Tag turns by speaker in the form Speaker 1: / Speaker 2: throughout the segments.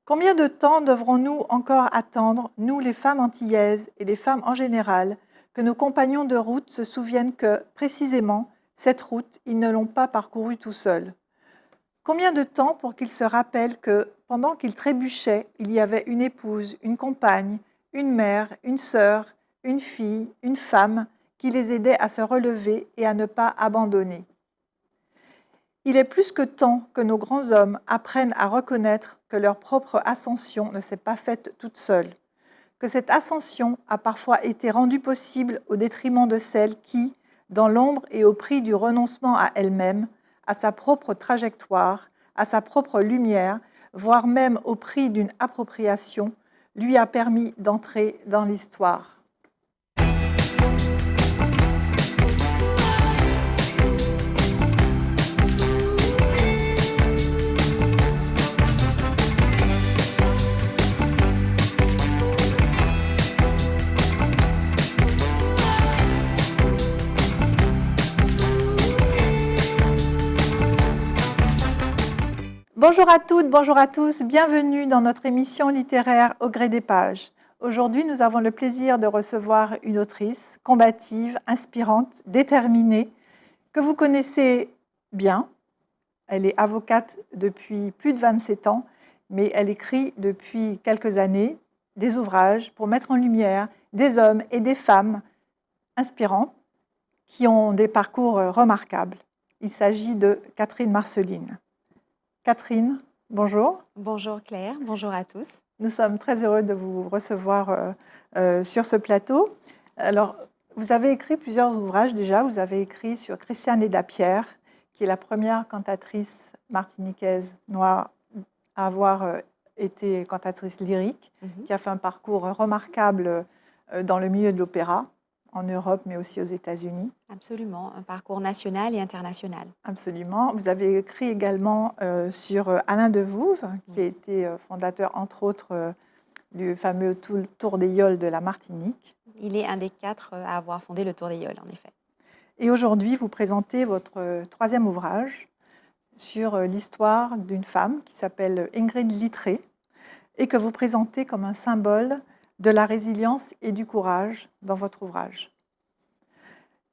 Speaker 1: Combien de temps devrons-nous encore attendre, nous les femmes antillaises et les femmes en général, que nos compagnons de route se souviennent que, précisément, cette route, ils ne l'ont pas parcourue tout seuls? Combien de temps pour qu'ils se rappellent que, pendant qu'ils trébuchaient, il y avait une épouse, une compagne, une mère, une sœur, une fille, une femme, qui les aidait à se relever et à ne pas abandonner? Il est plus que temps que nos grands hommes apprennent à reconnaître que leur propre ascension ne s'est pas faite toute seule, que cette ascension a parfois été rendue possible au détriment de celle qui, dans l'ombre et au prix du renoncement à elle-même, à sa propre trajectoire, à sa propre lumière, voire même au prix d'une appropriation, lui a permis d'entrer dans l'histoire. Bonjour à toutes, bonjour à tous, bienvenue dans notre émission littéraire Au gré des pages. Aujourd'hui, nous avons le plaisir de recevoir une autrice combative, inspirante, déterminée, que vous connaissez bien. Elle est avocate depuis plus de 27 ans, mais elle écrit depuis quelques années des ouvrages pour mettre en lumière des hommes et des femmes inspirants qui ont des parcours remarquables. Il s'agit de Catherine Marceline. Catherine, bonjour.
Speaker 2: Bonjour Claire, bonjour à tous.
Speaker 1: Nous sommes très heureux de vous recevoir sur ce plateau. Alors, vous avez écrit plusieurs ouvrages déjà. Vous avez écrit sur Christiane et Lapierre, qui est la première cantatrice martiniquaise noire à avoir été cantatrice lyrique, qui a fait un parcours remarquable dans le milieu de l'opéra, en Europe, mais aussi aux États-Unis.
Speaker 2: Absolument, un parcours national et international.
Speaker 1: Absolument. Vous avez écrit également sur Alain Devouve, qui a été fondateur, entre autres, du fameux Tour des Yoles de la Martinique.
Speaker 2: Il est un des 4 à avoir fondé le Tour des Yoles, en effet.
Speaker 1: Et aujourd'hui, vous présentez votre troisième ouvrage sur l'histoire d'une femme qui s'appelle Ingrid Littré et que vous présentez comme un symbole de la résilience et du courage dans votre ouvrage.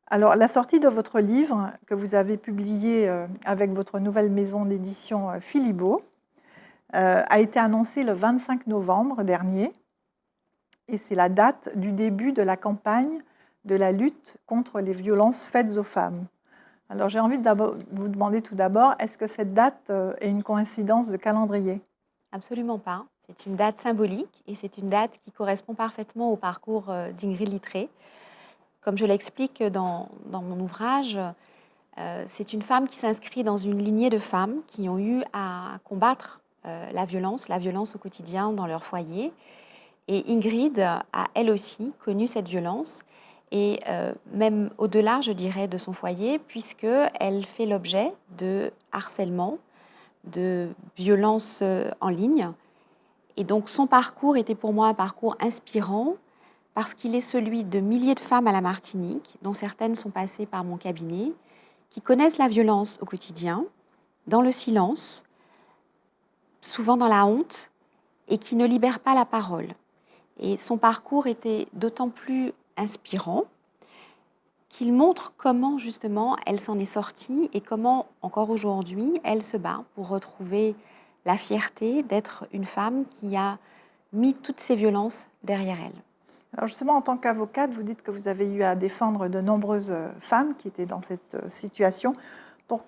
Speaker 1: Alors, la sortie de votre livre, que vous avez publié avec votre nouvelle maison d'édition Philibaud, a été annoncée le 25 novembre dernier. Et c'est la date du début de la campagne de la lutte contre les violences faites aux femmes. Alors, j'ai envie de vous demander tout d'abord, est-ce que cette date est une coïncidence de calendrier?
Speaker 2: Absolument pas. C'est une date symbolique et c'est une date qui correspond parfaitement au parcours d'Ingrid Littré. Comme je l'explique dans mon ouvrage, c'est une femme qui s'inscrit dans une lignée de femmes qui ont eu à combattre la violence au quotidien dans leur foyer. Et Ingrid a, elle aussi, connu cette violence, et même au-delà, je dirais, de son foyer, puisqu'elle fait l'objet de harcèlement, de violences en ligne. Et donc son parcours était pour moi un parcours inspirant, parce qu'il est celui de milliers de femmes à la Martinique, dont certaines sont passées par mon cabinet, qui connaissent la violence au quotidien, dans le silence, souvent dans la honte, et qui ne libèrent pas la parole. Et son parcours était d'autant plus inspirant qu'il montre comment justement elle s'en est sortie et comment encore aujourd'hui elle se bat pour retrouver la fierté d'être une femme qui a mis toutes ces violences derrière elle.
Speaker 1: Alors justement, en tant qu'avocate, vous dites que vous avez eu à défendre de nombreuses femmes qui étaient dans cette situation.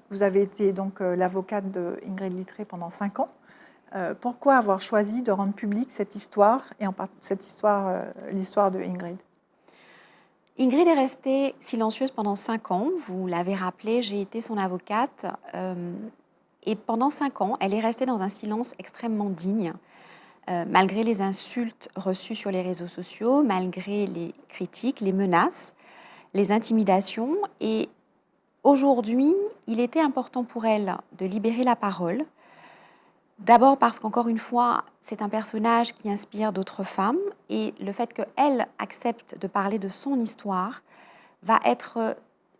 Speaker 1: Vous avez été donc l'avocate d'Ingrid Littré pendant 5 ans. Pourquoi avoir choisi de rendre publique cette histoire, et l'histoire de Ingrid?
Speaker 2: Ingrid est restée silencieuse pendant 5 ans. Vous l'avez rappelé, j'ai été son avocate. Et pendant 5 ans, elle est restée dans un silence extrêmement digne, malgré les insultes reçues sur les réseaux sociaux, malgré les critiques, les menaces, les intimidations. Et aujourd'hui, il était important pour elle de libérer la parole. D'abord parce qu'encore une fois, c'est un personnage qui inspire d'autres femmes et le fait qu'elle accepte de parler de son histoire va être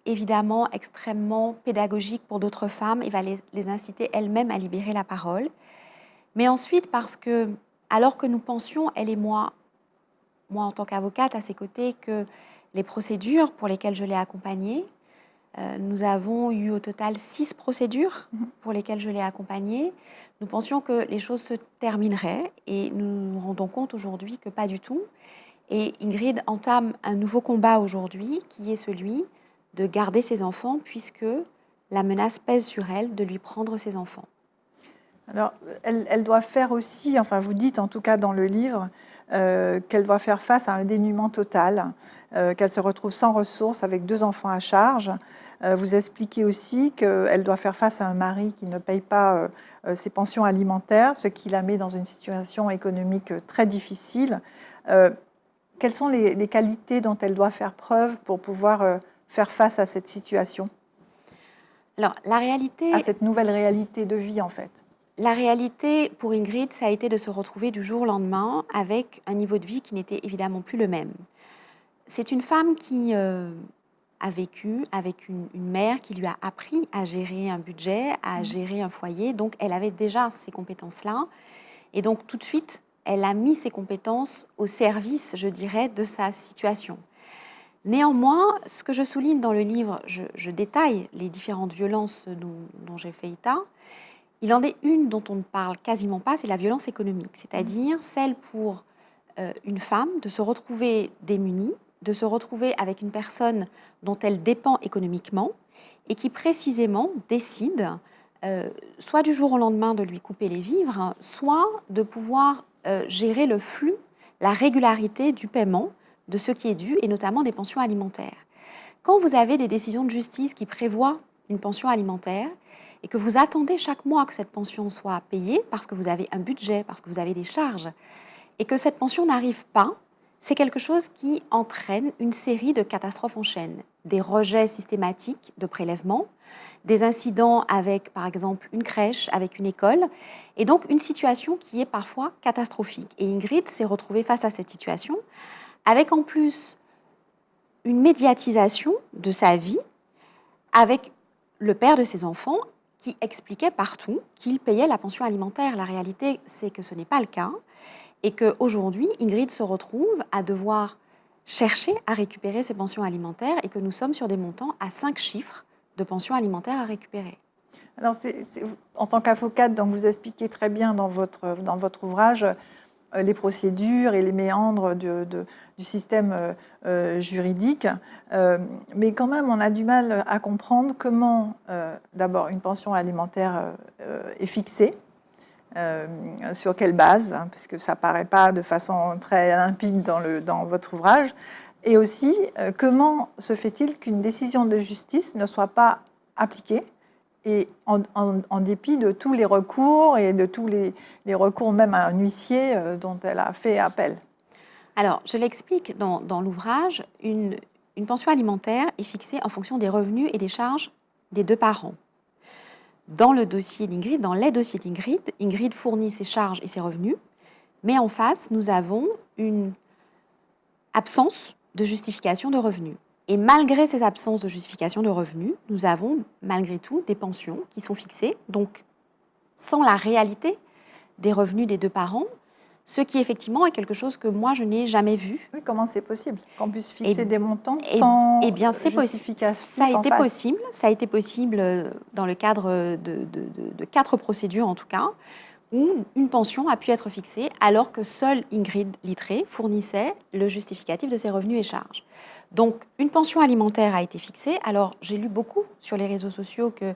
Speaker 2: évidemment extrêmement pédagogique pour d'autres femmes et va les inciter elles-mêmes à libérer la parole. Mais ensuite, parce que, alors que nous pensions, elle et moi en tant qu'avocate à ses côtés, que les procédures pour lesquelles je l'ai accompagnée, nous avons eu au total 6 procédures
Speaker 1: Mhm.
Speaker 2: pour lesquelles je l'ai accompagnée. Nous pensions que les choses se termineraient et nous nous rendons compte aujourd'hui que pas du tout. Et Ingrid entame un nouveau combat aujourd'hui qui est celui de garder ses enfants puisque la menace pèse sur elle de lui prendre ses enfants.
Speaker 1: Alors, elle doit faire aussi, enfin vous dites en tout cas dans le livre, qu'elle doit faire face à un dénuement total, qu'elle se retrouve sans ressources avec 2 enfants à charge. Vous expliquez aussi qu'elle doit faire face à un mari qui ne paye pas ses pensions alimentaires, ce qui la met dans une situation économique très difficile. Quelles sont les qualités dont elle doit faire preuve pour pouvoir faire face à cette situation,
Speaker 2: Alors,
Speaker 1: à cette nouvelle réalité de vie en fait?
Speaker 2: la réalité pour Ingrid, ça a été de se retrouver du jour au lendemain avec un niveau de vie qui n'était évidemment plus le même. C'est une femme qui a vécu avec une mère qui lui a appris à gérer un budget, à
Speaker 1: Mhm.
Speaker 2: gérer un foyer. Donc, elle avait déjà ces compétences-là. Et donc, tout de suite, elle a mis ses compétences au service, je dirais, de sa situation. Néanmoins, ce que je souligne dans le livre, je détaille les différentes violences dont j'ai fait état. Il en est une dont on ne parle quasiment pas, c'est la violence économique, c'est-à-dire celle pour une femme de se retrouver démunie, de se retrouver avec une personne dont elle dépend économiquement et qui précisément décide soit du jour au lendemain de lui couper les vivres, soit de pouvoir gérer le flux, la régularité du paiement de ce qui est dû, et notamment des pensions alimentaires. Quand vous avez des décisions de justice qui prévoient une pension alimentaire et que vous attendez chaque mois que cette pension soit payée parce que vous avez un budget, parce que vous avez des charges, et que cette pension n'arrive pas, c'est quelque chose qui entraîne une série de catastrophes en chaîne. Des rejets systématiques de prélèvements, des incidents avec, par exemple, une crèche, avec une école, et donc une situation qui est parfois catastrophique. Et Ingrid s'est retrouvée face à cette situation, avec en plus une médiatisation de sa vie, avec le père de ses enfants qui expliquait partout qu'il payait la pension alimentaire. La réalité, c'est que ce n'est pas le cas. Et qu'aujourd'hui, Ingrid se retrouve à devoir chercher à récupérer ses pensions alimentaires et que nous sommes sur des montants à 5 chiffres de pensions alimentaires à récupérer.
Speaker 1: Alors, en tant qu'avocate, donc vous expliquez très bien dans votre ouvrage les procédures et les méandres du système juridique. Mais quand même, on a du mal à comprendre comment, d'abord, une pension alimentaire est fixée, sur quelle base, hein, puisque ça ne paraît pas de façon très limpide dans votre ouvrage. Et aussi, comment se fait-il qu'une décision de justice ne soit pas appliquée et en dépit de tous les recours et de tous les recours même à un huissier dont elle a fait appel?
Speaker 2: Alors, je l'explique dans l'ouvrage, une pension alimentaire est fixée en fonction des revenus et des charges des 2 parents. Dans le dossier d'Ingrid, dans les dossiers d'Ingrid, Ingrid fournit ses charges et ses revenus, mais en face, nous avons une absence de justification de revenus. Et malgré ces absences de justification de revenus, nous avons malgré tout des pensions qui sont fixées, donc sans la réalité des revenus des 2 parents, ce qui effectivement est quelque chose que moi je n'ai jamais vu.
Speaker 1: Oui, comment c'est possible qu'on puisse
Speaker 2: Et,
Speaker 1: fixer des montants
Speaker 2: et,
Speaker 1: sans
Speaker 2: et bien c'est ça a
Speaker 1: justificatif en
Speaker 2: été
Speaker 1: face?
Speaker 2: possible, dans le cadre de 4 procédures en tout cas, où une pension a pu être fixée alors que seule Ingrid Littré fournissait le justificatif de ses revenus et charges. Donc, une pension alimentaire a été fixée. Alors, j'ai lu beaucoup sur les réseaux sociaux que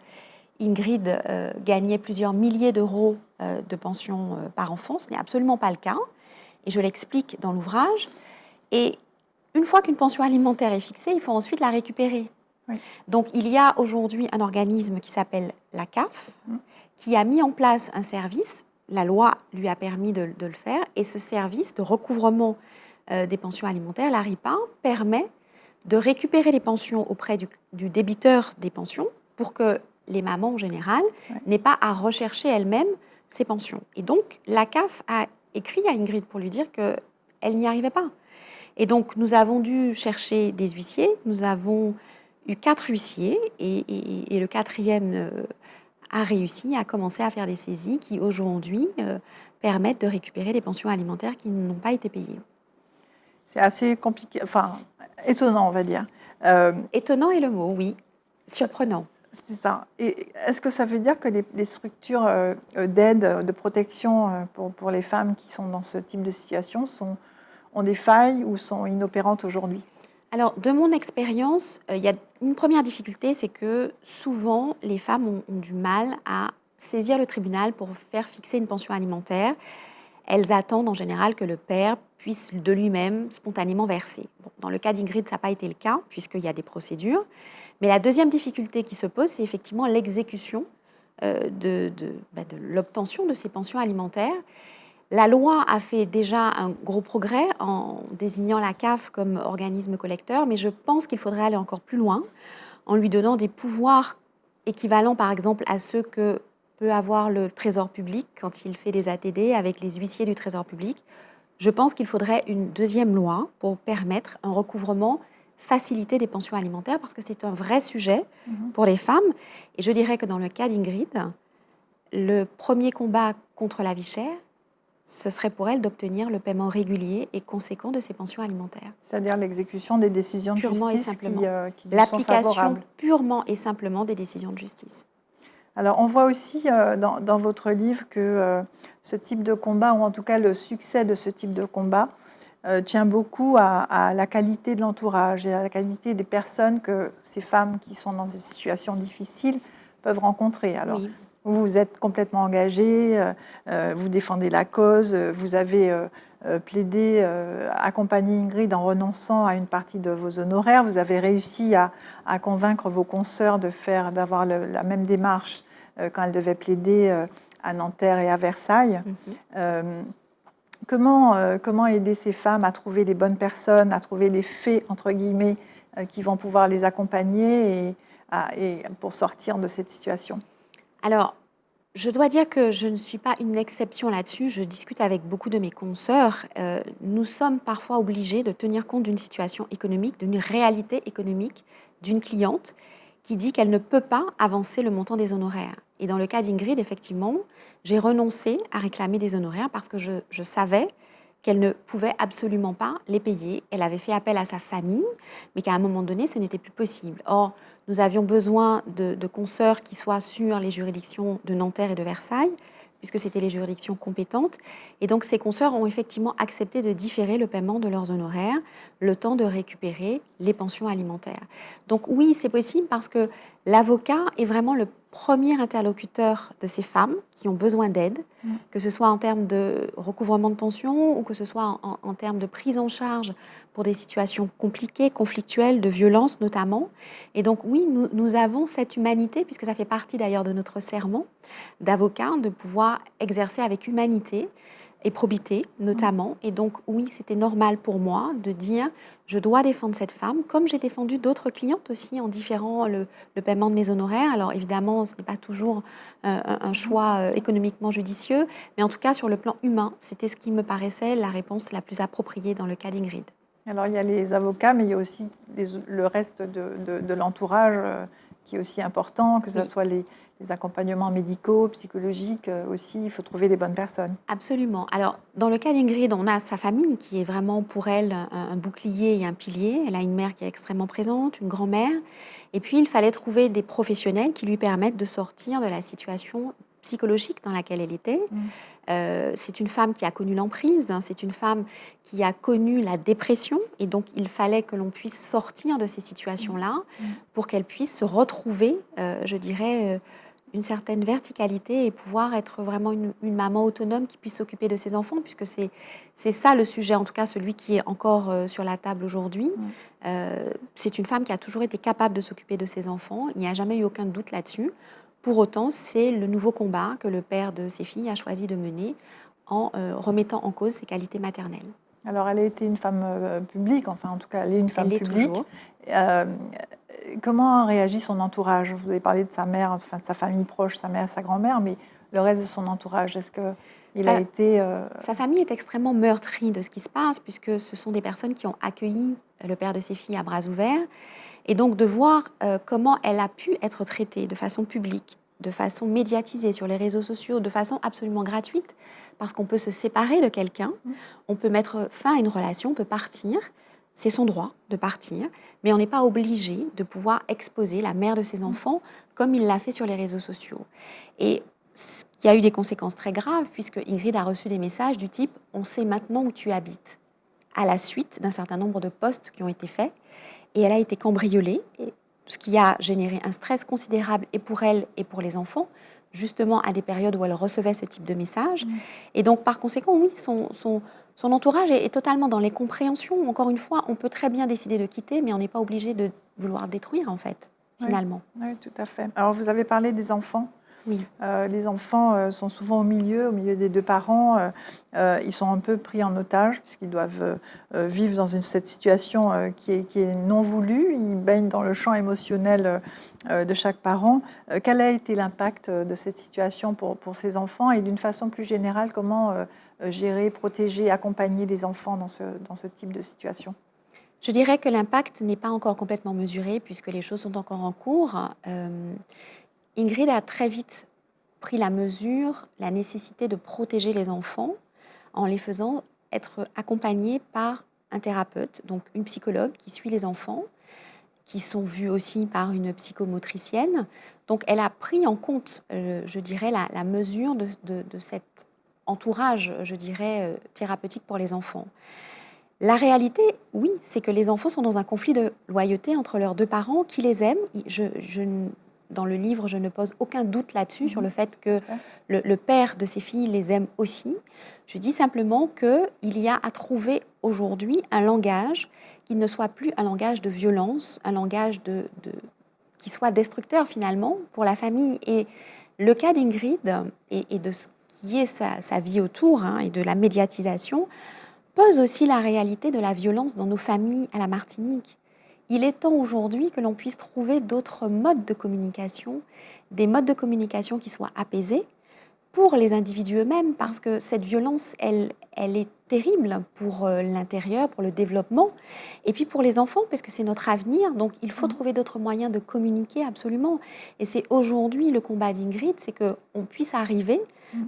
Speaker 2: Ingrid gagnait plusieurs milliers d'euros de pension par enfant. Ce n'est absolument pas le cas. Et je l'explique dans l'ouvrage. Et une fois qu'une pension alimentaire est fixée, il faut ensuite la récupérer.
Speaker 1: Oui.
Speaker 2: Donc, il y a aujourd'hui un organisme qui s'appelle la CAF, qui a mis en place un service. La loi lui a permis de le faire. Et ce service de recouvrement des pensions alimentaires, la RIPA, permet de récupérer les pensions auprès du débiteur des pensions pour que les mamans en général n'aient pas à rechercher elles-mêmes ces pensions. Et donc, la CAF a écrit à Ingrid pour lui dire qu'elle n'y arrivait pas. Et donc, nous avons dû chercher des huissiers. Nous avons eu 4 huissiers et le 4e a réussi à commencer à faire des saisies qui, aujourd'hui, permettent de récupérer des pensions alimentaires qui n'ont pas été payées.
Speaker 1: C'est assez compliqué, enfin étonnant, on va dire. Euh,
Speaker 2: Étonnant est le mot, oui. Surprenant.
Speaker 1: c'est ça. Et est-ce que ça veut dire que les structures d'aide, de protection pour les femmes qui sont dans ce type de situation ont des failles ou sont inopérantes aujourd'hui?
Speaker 2: Alors, de mon expérience, il y a une première difficulté, c'est que souvent, les femmes ont du mal à saisir le tribunal pour faire fixer une pension alimentaire. Elles attendent en général que le père puisse de lui-même spontanément verser. Bon, dans le cas d'Ingrid, ça n'a pas été le cas, puisqu'il y a des procédures. Mais la deuxième difficulté qui se pose, c'est effectivement l'exécution de l'obtention de ces pensions alimentaires. La loi a fait déjà un gros progrès en désignant la CAF comme organisme collecteur, mais je pense qu'il faudrait aller encore plus loin en lui donnant des pouvoirs équivalents, par exemple, à ceux que peut avoir le Trésor public quand il fait des ATD avec les huissiers du Trésor public. Je pense qu'il faudrait une deuxième loi pour permettre un recouvrement facilité des pensions alimentaires, parce que c'est un vrai sujet pour les femmes. Et je dirais que dans le cas d'Ingrid, le premier combat contre la vie chère, ce serait pour elle d'obtenir le paiement régulier et conséquent de ses pensions alimentaires.
Speaker 1: C'est-à-dire l'exécution des décisions de
Speaker 2: Purement et
Speaker 1: justice
Speaker 2: simplement.
Speaker 1: qui lui sont
Speaker 2: L'application
Speaker 1: favorables.
Speaker 2: purement et simplement des décisions de justice.
Speaker 1: Alors, on voit aussi dans votre livre que ce type de combat, ou en tout cas le succès de ce type de combat, tient beaucoup à la qualité de l'entourage et à la qualité des personnes que ces femmes qui sont dans des situations difficiles peuvent rencontrer. Alors,
Speaker 2: Oui.
Speaker 1: vous êtes complètement engagée, vous défendez la cause, vous avez plaidé, accompagné Ingrid en renonçant à une partie de vos honoraires. Vous avez réussi à convaincre vos consoeurs d'avoir la même démarche quand elles devaient plaider à Nanterre et à Versailles. Comment aider ces femmes à trouver les bonnes personnes, à trouver les fées, entre guillemets, qui vont pouvoir les accompagner et pour sortir de cette situation?
Speaker 2: Alors, je dois dire que je ne suis pas une exception là-dessus. Je discute avec beaucoup de mes consoeurs. Nous sommes parfois obligés de tenir compte d'une situation économique, d'une réalité économique d'une cliente qui dit qu'elle ne peut pas avancer le montant des honoraires. Et dans le cas d'Ingrid, effectivement, j'ai renoncé à réclamer des honoraires parce que je savais qu'elle ne pouvait absolument pas les payer. Elle avait fait appel à sa famille, mais qu'à un moment donné, ce n'était plus possible. Or, nous avions besoin de consoeurs qui soient sur les juridictions de Nanterre et de Versailles, puisque c'était les juridictions compétentes. Et donc, ces consoeurs ont effectivement accepté de différer le paiement de leurs honoraires, le temps de récupérer les pensions alimentaires. Donc oui, c'est possible parce que l'avocat est vraiment le premier interlocuteur de ces femmes qui ont besoin d'aide, que ce soit en termes de recouvrement de pension ou que ce soit en termes de prise en charge pour des situations compliquées, conflictuelles, de violence notamment. Et donc oui, nous avons cette humanité, puisque ça fait partie d'ailleurs de notre serment d'avocat, de pouvoir exercer avec humanité et probité notamment. Et donc oui, c'était normal pour moi de dire je dois défendre cette femme, comme j'ai défendu d'autres clientes aussi en différant le paiement de mes honoraires. Alors évidemment, ce n'est pas toujours un choix économiquement judicieux, mais en tout cas sur le plan humain, c'était ce qui me paraissait la réponse la plus appropriée dans le cas d'Ingrid.
Speaker 1: Alors, il y a les avocats, mais il y a aussi le reste de l'entourage qui est aussi important, que ce soit les accompagnements médicaux, psychologiques aussi. Il faut trouver les bonnes personnes.
Speaker 2: Absolument. Alors, dans le cas d'Ingrid, on a sa famille qui est vraiment pour elle un bouclier et un pilier. Elle a une mère qui est extrêmement présente, une grand-mère. Et puis, il fallait trouver des professionnels qui lui permettent de sortir de la situation psychologique dans laquelle elle était. C'est une femme qui a connu l'emprise, c'est une femme qui a connu la dépression, et donc il fallait que l'on puisse sortir de ces situations-là pour qu'elle puisse se retrouver, je dirais, une certaine verticalité et pouvoir être vraiment une maman autonome qui puisse s'occuper de ses enfants, puisque c'est ça le sujet, en tout cas celui qui est encore sur la table aujourd'hui. C'est une femme qui a toujours été capable de s'occuper de ses enfants, il n'y a jamais eu aucun doute là-dessus. Pour autant, c'est le nouveau combat que le père de ses filles a choisi de mener en remettant en cause ses qualités maternelles.
Speaker 1: Alors, elle a été une femme publique, enfin en tout cas, elle est une femme publique. Comment réagit son entourage? Vous avez parlé de sa mère, enfin de sa famille proche, sa mère, sa grand-mère, mais le reste de son entourage, est-ce qu'il a été...
Speaker 2: Sa famille est extrêmement meurtrie de ce qui se passe, puisque ce sont des personnes qui ont accueilli le père de ses filles à bras ouverts. Et donc de voir comment elle a pu être traitée de façon publique de façon médiatisée sur les réseaux sociaux, de façon absolument gratuite, parce qu'on peut se séparer de quelqu'un, on peut mettre fin à une relation, on peut partir, c'est son droit de partir, mais on n'est pas obligé de pouvoir exposer la mère de ses enfants comme il l'a fait sur les réseaux sociaux. Et ce qui a eu des conséquences très graves, puisque Ingrid a reçu des messages du type « on sait maintenant où tu habites », à la suite d'un certain nombre de posts qui ont été faits, et elle a été cambriolée, ce qui a généré un stress considérable et pour elle et pour les enfants, justement à des périodes où elle recevait ce type de messages. Et donc, par conséquent, oui, son entourage est totalement dans les compréhensions. Encore une fois, on peut très bien décider de quitter, mais on n'est pas obligé de vouloir détruire, en fait, finalement.
Speaker 1: Oui, tout à fait. Alors, vous avez parlé des enfants.
Speaker 2: Oui.
Speaker 1: Les enfants sont souvent au milieu des deux parents. Ils sont un peu pris en otage puisqu'ils doivent vivre dans cette situation qui est non voulue. Ils baignent dans le champ émotionnel de chaque parent. Quel a été l'impact de cette situation pour ces enfants et d'une façon plus générale, comment gérer, protéger, accompagner les enfants dans ce type de situation?
Speaker 2: Je dirais que l'impact n'est pas encore complètement mesuré puisque les choses sont encore en cours. Ingrid a très vite pris la mesure, la nécessité de protéger les enfants en les faisant être accompagnés par un thérapeute, donc une psychologue qui suit les enfants, qui sont vus aussi par une psychomotricienne. Donc elle a pris en compte, je dirais, la mesure de cet entourage, je dirais, thérapeutique pour les enfants. La réalité, oui, c'est que les enfants sont dans un conflit de loyauté entre leurs deux parents qui les aiment. Dans le livre, je ne pose aucun doute là-dessus, sur le fait que le père de ces filles les aime aussi. Je dis simplement qu'il y a à trouver aujourd'hui un langage qui ne soit plus un langage de violence, un langage qui soit destructeur finalement pour la famille. Et le cas d'Ingrid et de ce qui est sa vie autour et de la médiatisation pose aussi la réalité de la violence dans nos familles à la Martinique. Il est temps aujourd'hui que l'on puisse trouver d'autres modes de communication, des modes de communication qui soient apaisés pour les individus eux-mêmes, parce que cette violence, elle est terrible pour l'intérieur, pour le développement, et puis pour les enfants, parce que c'est notre avenir. Donc il faut trouver d'autres moyens de communiquer absolument. Et c'est aujourd'hui le combat d'Ingrid, c'est qu'on puisse arriver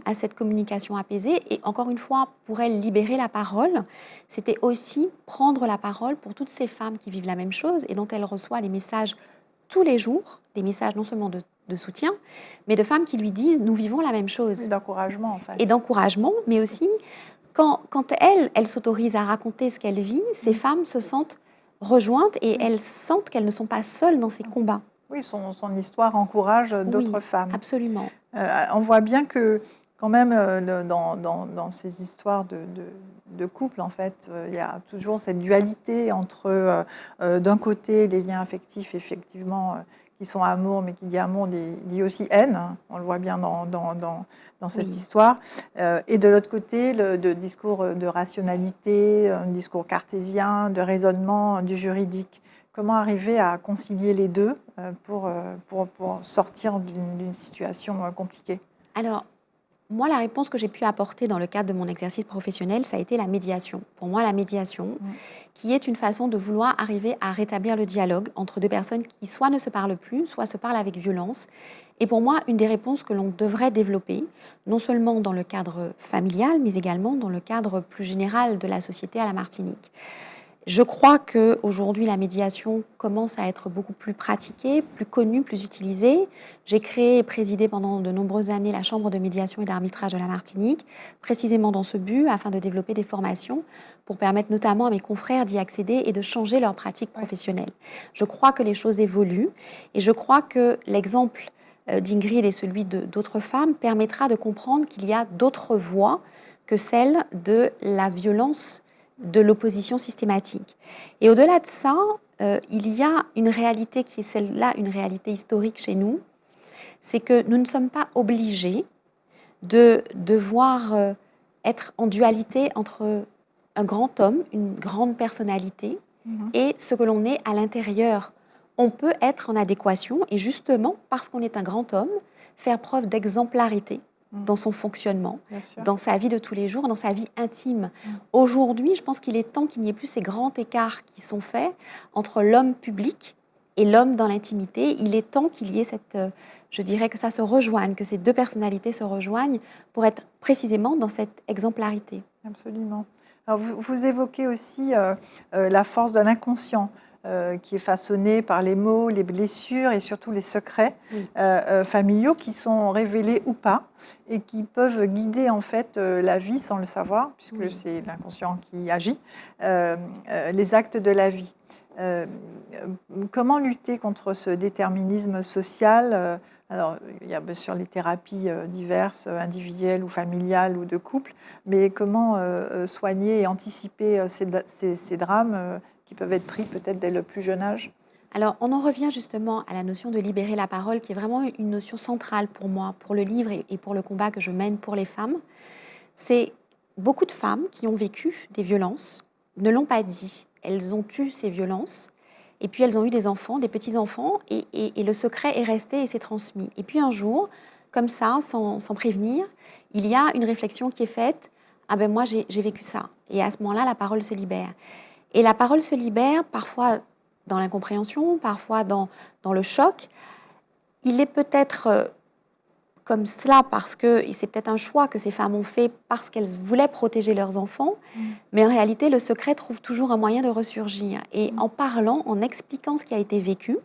Speaker 2: à cette communication apaisée. Et encore une fois, pour elle, libérer la parole, c'était aussi prendre la parole pour toutes ces femmes qui vivent la même chose et dont elle reçoit les messages tous les jours, des messages non seulement de soutien, mais de femmes qui lui disent « nous vivons la même chose ».
Speaker 1: Et d'encouragement, en fait.
Speaker 2: Et d'encouragement, mais aussi, quand elle s'autorise à raconter ce qu'elle vit, ces femmes se sentent rejointes et elles sentent qu'elles ne sont pas seules dans ces combats.
Speaker 1: Oui, son histoire encourage d'autres femmes.
Speaker 2: Absolument.
Speaker 1: On voit bien que, quand même, dans ces histoires de couple, en fait, il y a toujours cette dualité entre, d'un côté, les liens affectifs, effectivement, qui sont amour, mais qui dit amour dit aussi haine. On le voit bien dans cette histoire. Et de l'autre côté, le discours de rationalité, un discours cartésien, de raisonnement, du juridique. Comment arriver à concilier les deux pour sortir d'une situation compliquée?
Speaker 2: Alors, moi, la réponse que j'ai pu apporter dans le cadre de mon exercice professionnel, ça a été la médiation. Pour moi, la médiation, qui est une façon de vouloir arriver à rétablir le dialogue entre deux personnes qui soit ne se parlent plus, soit se parlent avec violence. Et pour moi, une des réponses que l'on devrait développer, non seulement dans le cadre familial, mais également dans le cadre plus général de la société à la Martinique. Je crois qu'aujourd'hui, la médiation commence à être beaucoup plus pratiquée, plus connue, plus utilisée. J'ai créé et présidé pendant de nombreuses années la Chambre de médiation et d'arbitrage de la Martinique, précisément dans ce but, afin de développer des formations pour permettre notamment à mes confrères d'y accéder et de changer leur pratique professionnelle. Je crois que les choses évoluent et je crois que l'exemple d'Ingrid et celui d'autres femmes permettra de comprendre qu'il y a d'autres voies que celle de la violence, de l'opposition systématique. Et au-delà de ça, il y a une réalité qui est celle-là, une réalité historique chez nous, c'est que nous ne sommes pas obligés de devoir être en dualité entre un grand homme, une grande personnalité, et ce que l'on est à l'intérieur. On peut être en adéquation, et justement, parce qu'on est un grand homme, faire preuve d'exemplarité dans son fonctionnement, dans sa vie de tous les jours, dans sa vie intime. Aujourd'hui, je pense qu'il est temps qu'il n'y ait plus ces grands écarts qui sont faits entre l'homme public et l'homme dans l'intimité. Il est temps qu'il y ait je dirais que ça se rejoigne, que ces deux personnalités se rejoignent pour être précisément dans cette exemplarité.
Speaker 1: Absolument. Alors vous évoquez aussi la force de l'inconscient qui est façonnée par les mots, les blessures et surtout les secrets familiaux qui sont révélés ou pas et qui peuvent guider en fait la vie sans le savoir, puisque c'est l'inconscient qui agit, les actes de la vie. Comment lutter contre ce déterminisme social alors, il y a bien sûr les thérapies diverses, individuelles ou familiales ou de couple, mais comment soigner et anticiper ces drames qui peuvent être pris peut-être dès le plus jeune âge?
Speaker 2: Alors, on en revient justement à la notion de libérer la parole, qui est vraiment une notion centrale pour moi, pour le livre et pour le combat que je mène pour les femmes. C'est beaucoup de femmes qui ont vécu des violences, ne l'ont pas dit. Elles ont eu ces violences, et puis elles ont eu des enfants, des petits-enfants, et le secret est resté et s'est transmis. Et puis un jour, comme ça, sans prévenir, il y a une réflexion qui est faite. Ah ben moi, j'ai vécu ça. Et à ce moment-là, la parole se libère. Et la parole se libère parfois dans l'incompréhension, parfois dans le choc. Il est peut-être comme cela parce que c'est peut-être un choix que ces femmes ont fait parce qu'elles voulaient protéger leurs enfants, mais en réalité, le secret trouve toujours un moyen de ressurgir. Et en parlant, en expliquant ce qui a été vécu,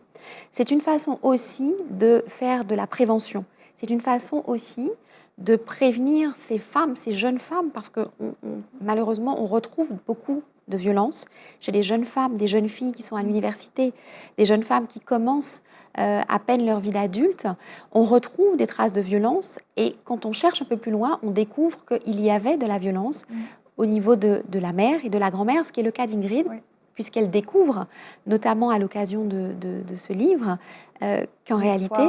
Speaker 2: c'est une façon aussi de faire de la prévention. C'est une façon aussi de prévenir ces femmes, ces jeunes femmes, parce que malheureusement, on retrouve beaucoup de violences chez des jeunes femmes, des jeunes filles qui sont à l'université, des jeunes femmes qui commencent à peine leur vie d'adulte. On retrouve des traces de violence et quand on cherche un peu plus loin, on découvre qu'il y avait de la violence au niveau de la mère et de la grand-mère, ce qui est le cas d'Ingrid, puisqu'elle découvre, notamment à l'occasion de ce livre, qu'en réalité,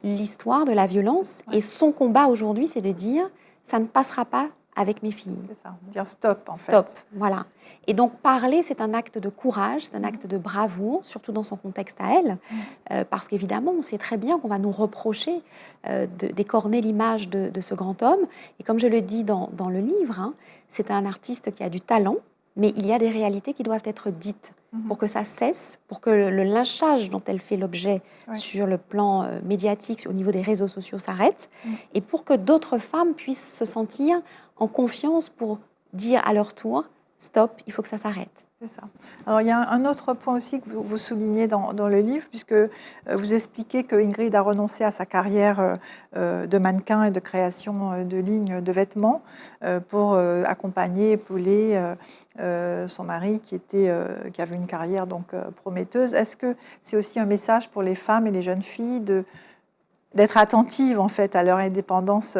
Speaker 2: l'histoire de la violence et son combat aujourd'hui, c'est de dire « ça ne passera pas avec mes filles ».
Speaker 1: C'est ça, dire stop en fait.
Speaker 2: Stop, voilà. Et donc parler, c'est un acte de courage, c'est un acte de bravoure, surtout dans son contexte à elle, parce qu'évidemment, on sait très bien qu'on va nous reprocher d'écorner l'image de ce grand homme. Et comme je le dis dans le livre, hein, c'est un artiste qui a du talent, mais il y a des réalités qui doivent être dites pour que ça cesse, pour que le lynchage dont elle fait l'objet sur le plan médiatique, au niveau des réseaux sociaux, s'arrête, et pour que d'autres femmes puissent se sentir en confiance pour dire à leur tour « stop, il faut que ça s'arrête ».
Speaker 1: C'est ça. Alors, il y a un autre point aussi que vous soulignez dans le livre, puisque vous expliquez que Ingrid a renoncé à sa carrière de mannequin et de création de lignes de vêtements pour accompagner, épauler son mari qui avait une carrière donc prometteuse. Est-ce que c'est aussi un message pour les femmes et les jeunes filles d'être attentives en fait à leur indépendance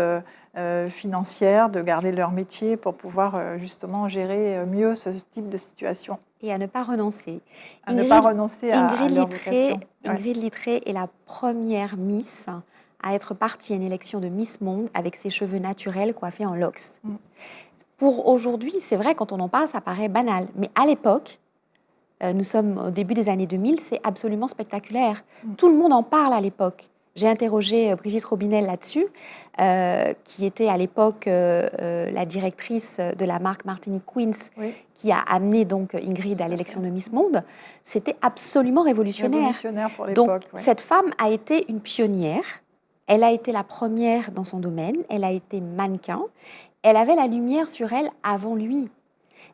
Speaker 1: financière, de garder leur métier pour pouvoir justement gérer mieux ce type de situation?
Speaker 2: Et à ne pas renoncer.
Speaker 1: Ne pas renoncer à leur vocation.
Speaker 2: Ingrid Littré est la première Miss à être partie à une élection de Miss Monde avec ses cheveux naturels coiffés en locks. Pour aujourd'hui, c'est vrai, quand on en parle, ça paraît banal. Mais à l'époque, nous sommes au début des années 2000, c'est absolument spectaculaire. Tout le monde en parle à l'époque. J'ai interrogé Brigitte Robinel là-dessus, qui était à l'époque la directrice de la marque Martinique Queens, qui a amené donc Ingrid à l'élection de Miss Monde. C'était absolument révolutionnaire.
Speaker 1: Pour l'époque.
Speaker 2: Donc cette femme a été une pionnière. Elle a été la première dans son domaine. Elle a été mannequin. Elle avait la lumière sur elle avant lui.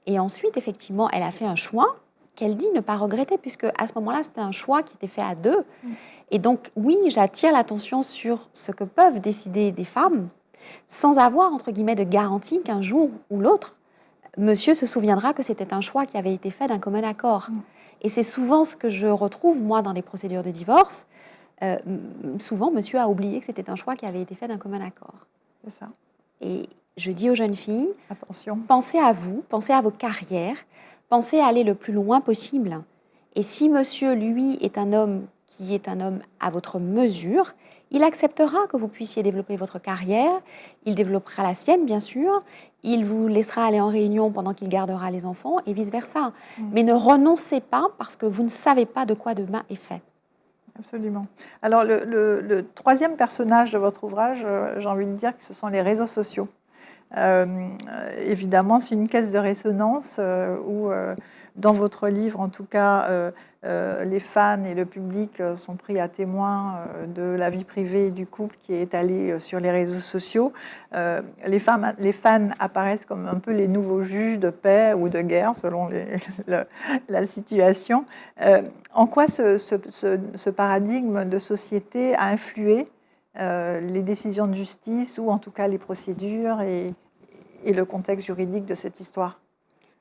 Speaker 2: Et ensuite, effectivement, elle a fait un choix qu'elle dit ne pas regretter, puisque à ce moment-là, c'était un choix qui était fait à deux. Et donc, oui, j'attire l'attention sur ce que peuvent décider des femmes, sans avoir, entre guillemets, de garantie qu'un jour ou l'autre, monsieur se souviendra que c'était un choix qui avait été fait d'un commun accord. Et c'est souvent ce que je retrouve, moi, dans les procédures de divorce. Souvent, monsieur a oublié que c'était un choix qui avait été fait d'un commun accord.
Speaker 1: C'est ça.
Speaker 2: Et je dis aux jeunes filles,
Speaker 1: attention,
Speaker 2: pensez à vous, pensez à vos carrières, pensez à aller le plus loin possible. Et si monsieur, lui, est un homme qui est un homme à votre mesure, il acceptera que vous puissiez développer votre carrière, il développera la sienne, bien sûr, il vous laissera aller en réunion pendant qu'il gardera les enfants, et vice-versa. Mais ne renoncez pas parce que vous ne savez pas de quoi demain est fait.
Speaker 1: Absolument. Alors, le troisième personnage de votre ouvrage, j'ai envie de dire que ce sont les réseaux sociaux. Évidemment, c'est une caisse de résonance où, dans votre livre, en tout cas, les fans et le public sont pris à témoin de la vie privée du couple qui est étalée sur les réseaux sociaux. Les fans apparaissent comme un peu les nouveaux juges de paix ou de guerre, selon la situation. En quoi ce paradigme de société a influé les décisions de justice ou en tout cas les procédures et le contexte juridique de cette histoire?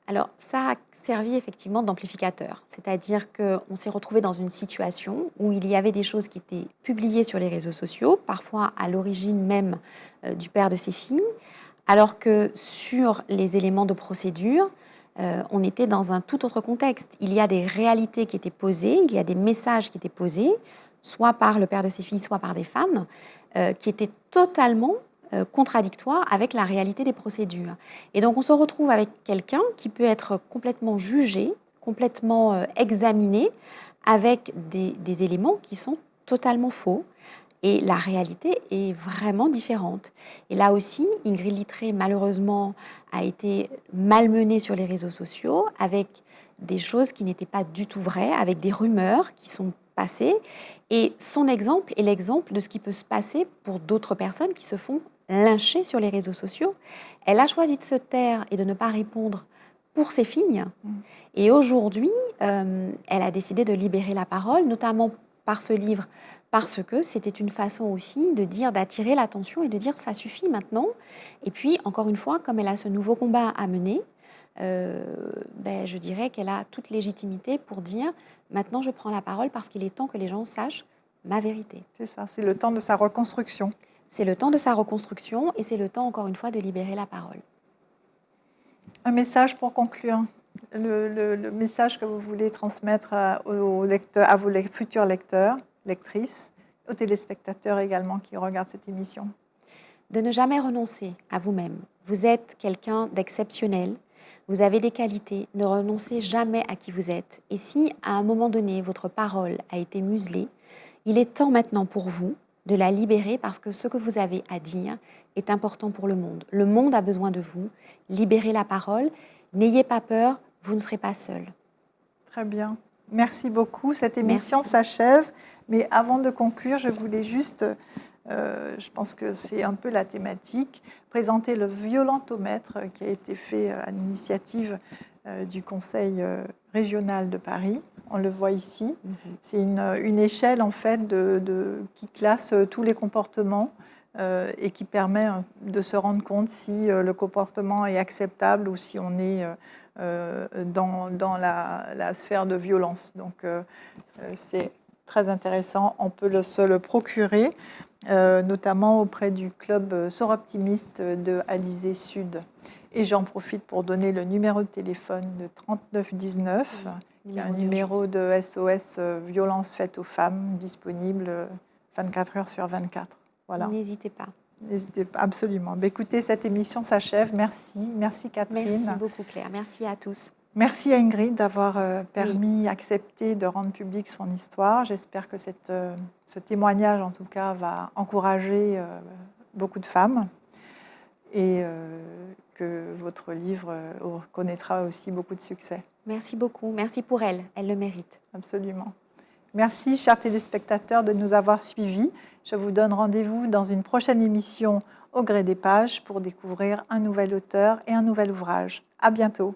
Speaker 2: Alors, ça a servi effectivement d'amplificateur, c'est-à-dire qu'on s'est retrouvé dans une situation où il y avait des choses qui étaient publiées sur les réseaux sociaux, parfois à l'origine même du père de ses filles, alors que sur les éléments de procédure, on était dans un tout autre contexte. Il y a des réalités qui étaient posées, il y a des messages qui étaient posés, soit par le père de ses filles, soit par des femmes, qui étaient totalement contradictoires avec la réalité des procédures. Et donc on se retrouve avec quelqu'un qui peut être complètement jugé, complètement examiné, avec des éléments qui sont totalement faux. Et la réalité est vraiment différente. Et là aussi, Ingrid Littré, malheureusement, a été malmenée sur les réseaux sociaux avec des choses qui n'étaient pas du tout vraies, avec des rumeurs qui sont passées. Et son exemple est l'exemple de ce qui peut se passer pour d'autres personnes qui se font lyncher sur les réseaux sociaux. Elle a choisi de se taire et de ne pas répondre pour ses filles. Et aujourd'hui, elle a décidé de libérer la parole, notamment par ce livre, parce que c'était une façon aussi de dire, d'attirer l'attention et de dire ça suffit maintenant. Et puis, encore une fois, comme elle a ce nouveau combat à mener, je dirais qu'elle a toute légitimité pour dire maintenant je prends la parole parce qu'il est temps que les gens sachent ma vérité.
Speaker 1: C'est ça, c'est le temps de sa reconstruction.
Speaker 2: C'est le temps de sa reconstruction et c'est le temps, encore une fois, de libérer la parole.
Speaker 1: Un message pour conclure, le message que vous voulez transmettre aux lecteurs, à vos futurs lecteurs, lectrices, aux téléspectateurs également qui regardent cette émission.
Speaker 2: De ne jamais renoncer à vous-même. Vous êtes quelqu'un d'exceptionnel, vous avez des qualités, ne renoncez jamais à qui vous êtes. Et si, à un moment donné, votre parole a été muselée, il est temps maintenant pour vous de la libérer parce que ce que vous avez à dire est important pour le monde. Le monde a besoin de vous. Libérez la parole. N'ayez pas peur, vous ne serez pas seul.
Speaker 1: Très bien. Merci beaucoup. Cette émission s'achève. Mais avant de conclure, je voulais juste, je pense que c'est un peu la thématique, présenter le violentomètre qui a été fait à l'initiative du Conseil régional de Paris. On le voit ici. C'est une échelle en fait qui classe tous les comportements et qui permet de se rendre compte si le comportement est acceptable ou si on est dans la sphère de violence. Donc c'est très intéressant. On peut se le procurer, notamment auprès du club Soroptimiste de Alizé Sud. Et j'en profite pour donner le numéro de téléphone de 3919, qui est un numéro de SOS violence faite aux femmes, disponible 24 heures sur 24. Voilà.
Speaker 2: N'hésitez pas.
Speaker 1: N'hésitez pas, absolument. Écoutez, cette émission s'achève. Merci. Merci Catherine.
Speaker 2: Merci beaucoup Claire. Merci à tous.
Speaker 1: Merci à Ingrid d'avoir accepté de rendre publique son histoire. J'espère que ce témoignage, en tout cas, va encourager beaucoup de femmes et que votre livre connaîtra aussi beaucoup de succès.
Speaker 2: Merci beaucoup. Merci pour elle. Elle le mérite.
Speaker 1: Absolument. Merci, chers téléspectateurs, de nous avoir suivis. Je vous donne rendez-vous dans une prochaine émission au gré des pages pour découvrir un nouvel auteur et un nouvel ouvrage. À bientôt.